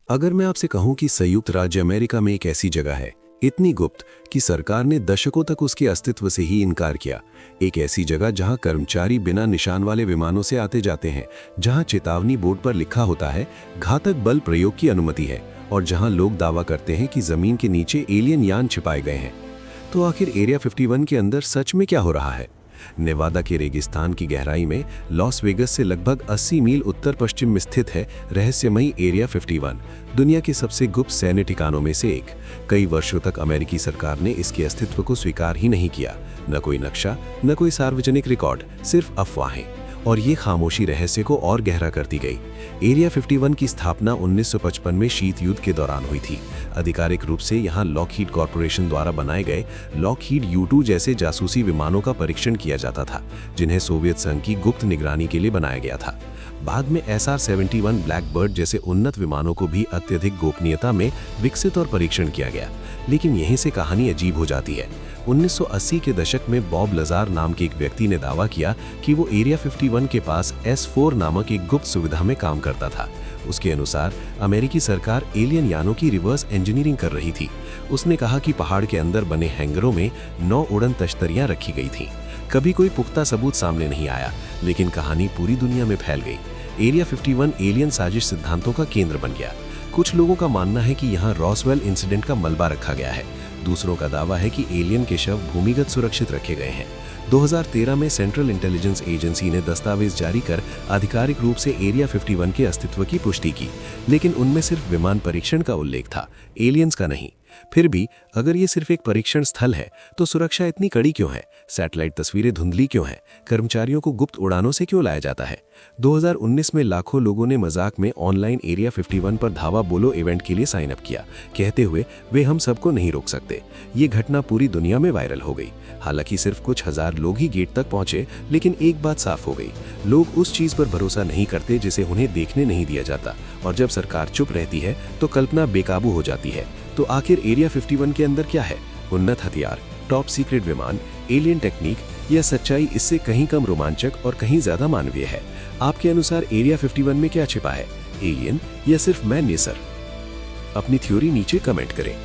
अगर मैं आपसे कहूं कि संयुक्त राज्य अमेरिका में एक ऐसी जगह है, इतनी गुप्त कि सरकार ने दशकों तक उसके अस्तित्व से ही इनकार किया, एक ऐसी जगह जहां कर्मचारी बिना निशान वाले विमानों से आते जाते हैं, जहां चेतावनी बोर्ड पर लिखा होता है घातक बल प्रयोग की अनुमति है, और जहां लोग दावा करते हैं कि जमीन के नीचे एलियन यान छिपाए गए हैं, तो आखिर एरिया 51 के अंदर सच में क्या हो रहा है? नेवादा के रेगिस्तान की गहराई में लॉस वेगस से लगभग 80 मील उत्तर पश्चिम में स्थित है रहस्यमयी एरिया 51, दुनिया के सबसे गुप्त सैन्य ठिकानों में से एक। कई वर्षों तक अमेरिकी सरकार ने इसके अस्तित्व को स्वीकार ही नहीं किया, न कोई नक्शा, न कोई सार्वजनिक रिकॉर्ड, सिर्फ अफवाहें। और ये खामोशी रहस्य को और गहरा करती गई। एरिया 51 की स्थापना 1955 में शीत युद्ध के दौरान हुई थी। आधिकारिक रूप से यहाँ लॉकहीड कॉरपोरेशन द्वारा बनाए गए लॉकहीड U-2 जैसे जासूसी विमानों का परीक्षण किया जाता था, जिन्हें सोवियत संघ की गुप्त निगरानी के लिए बनाया गया था। बाद में SR-71 ब्लैकबर्ड जैसे उन्नत विमानों को भी अत्यधिक गोपनीयता में विकसित और परीक्षण किया गया। लेकिन यहीं से कहानी अजीब हो जाती है। 1980 के दशक में बॉब लजार नाम के एक व्यक्ति ने दावा किया कि वो एरिया 51 के पास S4 नामक एक गुप्त सुविधा में काम करता था। उसके अनुसार अमेरिकी सरकार एलियन यानों की रिवर्स इंजीनियरिंग कर रही थी। उसने कहा कि पहाड़ के अंदर बने हैंगरों में 9 उड़न तश्तरियां रखी गई थीं। कभी कोई पुख्ता सबूत सामने नहीं आया, लेकिन कहानी पूरी दुनिया में फैल गई। एरिया 51 एलियन साजिश सिद्धांतों का केंद्र बन गया। कुछ लोगों का मानना है कि यहाँ रॉसवेल इंसिडेंट का मलबा रखा गया है। दूसरों का दावा है कि एलियन के शव भूमिगत सुरक्षित रखे गए हैं। 2013 में सेंट्रल इंटेलिजेंस एजेंसी ने दस्तावेज जारी कर आधिकारिक रूप से एरिया 51 के अस्तित्व की पुष्टि की, लेकिन उनमें सिर्फ विमान परीक्षण का उल्लेख था, एलियंस का नहीं। फिर भी अगर ये सिर्फ एक परीक्षण स्थल है, तो सुरक्षा इतनी कड़ी क्यों है? सैटेलाइट तस्वीरें धुंधली क्यों हैं? कर्मचारियों को गुप्त उड़ानों से क्यों लाया जाता है? 2019 में लाखों लोगों ने मजाक में ऑनलाइन एरिया 51 पर धावा बोलो इवेंट के लिए साइन अप किया, कहते हुए वे हम सबको नहीं रोक सकते। ये घटना पूरी दुनिया में वायरल हो गई। हालांकि सिर्फ कुछ हजार लोग ही गेट तक पहुंचे, लेकिन एक बात साफ हो गई, लोग उस चीज पर भरोसा नहीं करते जिसे उन्हें देखने नहीं दिया जाता। और जब सरकार चुप रहती है तो कल्पना बेकाबू हो जाती है। तो आखिर एरिया 51 के अंदर क्या है? उन्नत हथियार, टॉप सीक्रेट विमान, एलियन टेक्निक, या सच्चाई इससे कहीं कम रोमांचक और कहीं ज्यादा मानवीय है? आपके अनुसार एरिया 51 में क्या छिपा है? एलियन या सिर्फ मैन नेचर? अपनी थ्योरी नीचे कमेंट करें।